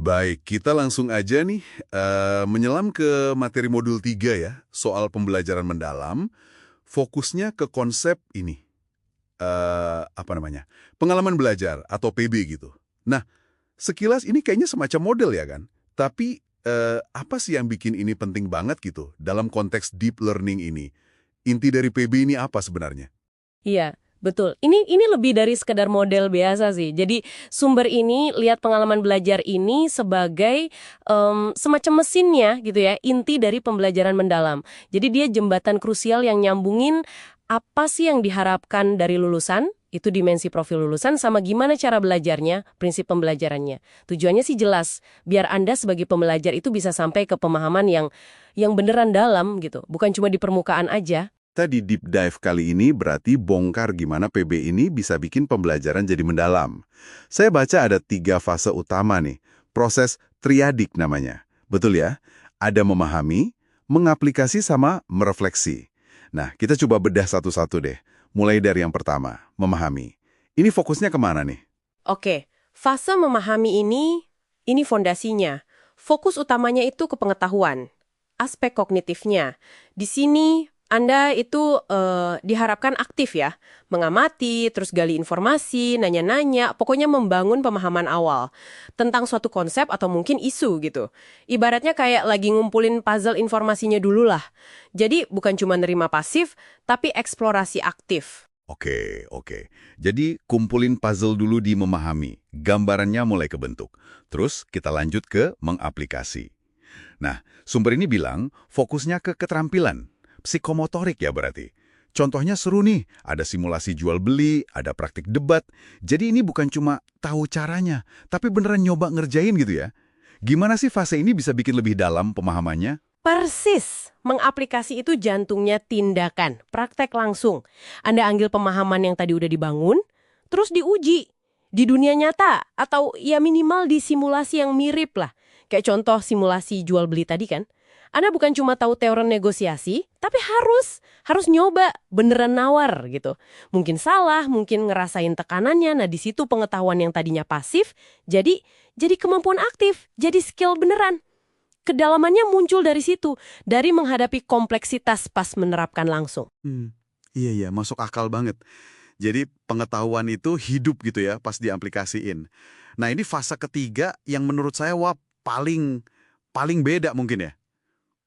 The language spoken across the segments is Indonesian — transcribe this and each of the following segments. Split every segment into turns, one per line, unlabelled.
Baik, kita langsung aja nih menyelam ke materi modul 3 ya, soal pembelajaran mendalam. Fokusnya ke konsep ini, apa namanya, pengalaman belajar atau PB gitu. Nah, sekilas ini kayaknya semacam model ya kan? Tapi apa sih yang bikin ini penting banget gitu dalam konteks deep learning ini? Inti dari PB ini apa sebenarnya?
Iya, betul. Ini lebih dari sekedar model biasa sih. Jadi sumber ini lihat pengalaman belajar ini sebagai semacam mesinnya gitu ya, inti dari pembelajaran mendalam. Jadi dia jembatan krusial yang nyambungin apa sih yang diharapkan dari lulusan, itu dimensi profil lulusan, sama gimana cara belajarnya, prinsip pembelajarannya. Tujuannya sih jelas, biar Anda sebagai pembelajar itu bisa sampai ke pemahaman yang beneran dalam gitu, bukan cuma di permukaan aja.
Tadi deep dive kali ini berarti bongkar gimana PB ini bisa bikin pembelajaran jadi mendalam. Saya baca ada 3 fase utama nih, proses triadik namanya. Betul ya? Ada memahami, mengaplikasi sama merefleksi. Nah, kita coba bedah satu-satu deh. Mulai dari yang pertama, memahami. Ini fokusnya kemana nih?
Oke, fase memahami ini fondasinya. Fokus utamanya itu ke pengetahuan, aspek kognitifnya. Di sini Anda itu diharapkan aktif ya, mengamati, terus gali informasi, nanya-nanya, pokoknya membangun pemahaman awal tentang suatu konsep atau mungkin isu gitu. Ibaratnya kayak lagi ngumpulin puzzle informasinya dulu lah. Jadi bukan cuma nerima pasif, tapi eksplorasi aktif.
Oke. Jadi kumpulin puzzle dulu di memahami. Gambarannya mulai kebentuk. Terus kita lanjut ke mengaplikasi. Nah, sumber ini bilang fokusnya ke keterampilan. Psikomotorik ya berarti. Contohnya seru nih, ada simulasi jual beli, ada praktik debat. Jadi ini bukan cuma tahu caranya, tapi beneran nyoba ngerjain gitu ya. Gimana sih fase ini bisa bikin lebih dalam pemahamannya?
Persis, mengaplikasi itu jantungnya tindakan, praktek langsung. Anda ambil pemahaman yang tadi udah dibangun, terus diuji di dunia nyata, atau ya minimal di simulasi yang mirip lah. Kayak contoh simulasi jual beli tadi kan. Anda bukan cuma tahu teori negosiasi, tapi harus nyoba, beneran nawar gitu. Mungkin salah, mungkin ngerasain tekanannya, nah di situ pengetahuan yang tadinya pasif, jadi kemampuan aktif, jadi skill beneran. Kedalamannya muncul dari situ, dari menghadapi kompleksitas pas menerapkan langsung.
Iya, masuk akal banget. Jadi pengetahuan itu hidup gitu ya pas diaplikasiin. Nah ini fase ketiga yang menurut saya paling beda mungkin ya.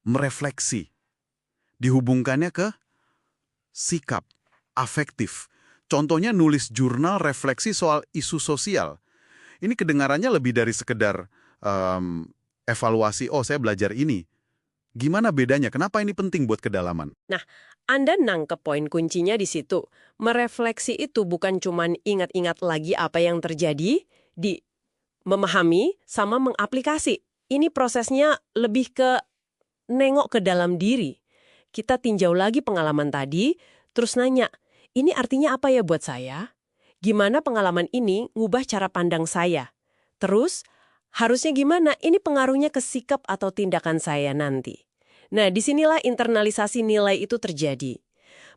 Merefleksi. Dihubungkannya ke sikap, afektif. Contohnya nulis jurnal refleksi soal isu sosial. Ini kedengarannya lebih dari sekedar evaluasi, oh saya belajar ini. Gimana bedanya? Kenapa ini penting buat kedalaman?
Nah, Anda nangkep poin kuncinya di situ. Merefleksi itu bukan cuma ingat-ingat lagi apa yang terjadi, di memahami sama mengaplikasi. Ini prosesnya lebih ke nengok ke dalam diri. Kita tinjau lagi pengalaman tadi, terus nanya, ini artinya apa ya buat saya? Gimana pengalaman ini ngubah cara pandang saya? Terus, harusnya gimana? Ini pengaruhnya ke sikap atau tindakan saya nanti. Nah, disinilah internalisasi nilai itu terjadi.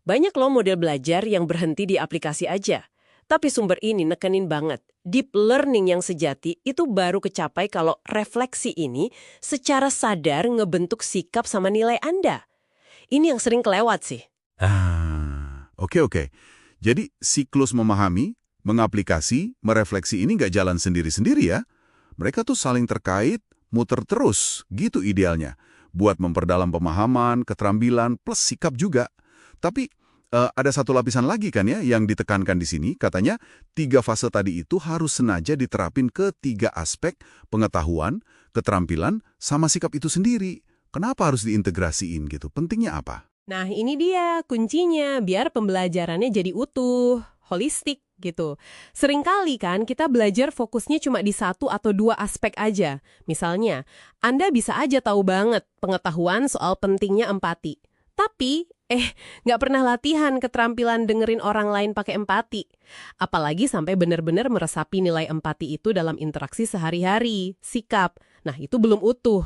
Banyak loh model belajar yang berhenti di aplikasi aja. Tapi sumber ini nekenin banget. Deep learning yang sejati itu baru kecapai kalau refleksi ini secara sadar ngebentuk sikap sama nilai Anda. Ini yang sering kelewat sih.
Oke. Jadi siklus memahami, mengaplikasi, merefleksi ini nggak jalan sendiri-sendiri ya. Mereka tuh saling terkait, muter terus, gitu idealnya. Buat memperdalam pemahaman, keterampilan, plus sikap juga. Tapi ada satu lapisan lagi kan ya yang ditekankan di sini. Katanya 3 fase tadi itu harus sengaja diterapin ke 3 aspek pengetahuan, keterampilan, sama sikap itu sendiri. Kenapa harus diintegrasiin gitu? Pentingnya apa?
Nah, ini dia kuncinya biar pembelajarannya jadi utuh, holistik gitu. Seringkali kan kita belajar fokusnya cuma di 1 atau 2 aspek aja. Misalnya, Anda bisa aja tahu banget pengetahuan soal pentingnya empati. Tapi, nggak pernah latihan keterampilan dengerin orang lain pakai empati. Apalagi sampai benar-benar meresapi nilai empati itu dalam interaksi sehari-hari, sikap. Nah, itu belum utuh.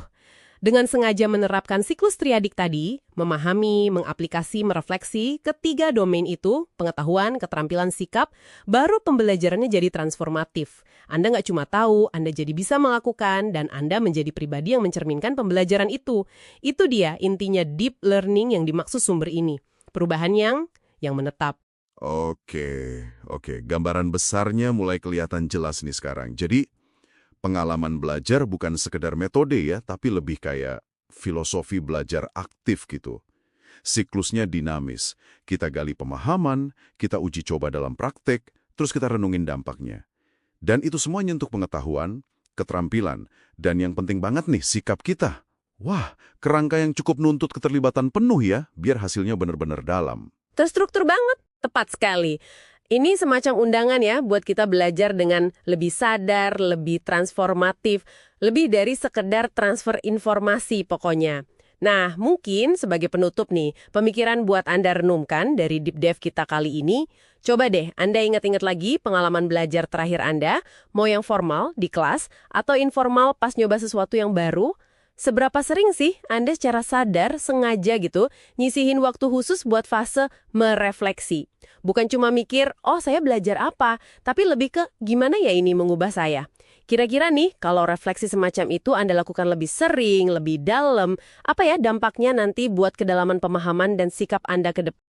Dengan sengaja menerapkan siklus triadik tadi, memahami, mengaplikasi, merefleksi, ketiga domain itu, pengetahuan, keterampilan, sikap, baru pembelajarannya jadi transformatif. Anda nggak cuma tahu, Anda jadi bisa melakukan, dan Anda menjadi pribadi yang mencerminkan pembelajaran itu. Itu dia intinya deep learning yang dimaksud sumber ini. Perubahan yang menetap.
Oke. Gambaran besarnya mulai kelihatan jelas nih sekarang. Jadi, pengalaman belajar bukan sekedar metode ya, tapi lebih kayak filosofi belajar aktif gitu. Siklusnya dinamis. Kita gali pemahaman, kita uji coba dalam praktek, terus kita renungin dampaknya. Dan itu semua nyentuh pengetahuan, keterampilan, dan yang penting banget nih, sikap kita. Wah, kerangka yang cukup nuntut keterlibatan penuh ya, biar hasilnya benar-benar dalam.
Terstruktur banget, tepat sekali. Ini semacam undangan ya buat kita belajar dengan lebih sadar, lebih transformatif, lebih dari sekedar transfer informasi pokoknya. Nah, mungkin sebagai penutup nih, pemikiran buat Anda renungkan dari Deep Dive kita kali ini, coba deh Anda ingat-ingat lagi pengalaman belajar terakhir Anda, mau yang formal di kelas atau informal pas nyoba sesuatu yang baru. Seberapa sering sih Anda secara sadar, sengaja gitu, nyisihin waktu khusus buat fase merefleksi? Bukan cuma mikir, oh saya belajar apa, tapi lebih ke gimana ya ini mengubah saya. Kira-kira nih, kalau refleksi semacam itu Anda lakukan lebih sering, lebih dalam, apa ya dampaknya nanti buat kedalaman pemahaman dan sikap Anda ke depan?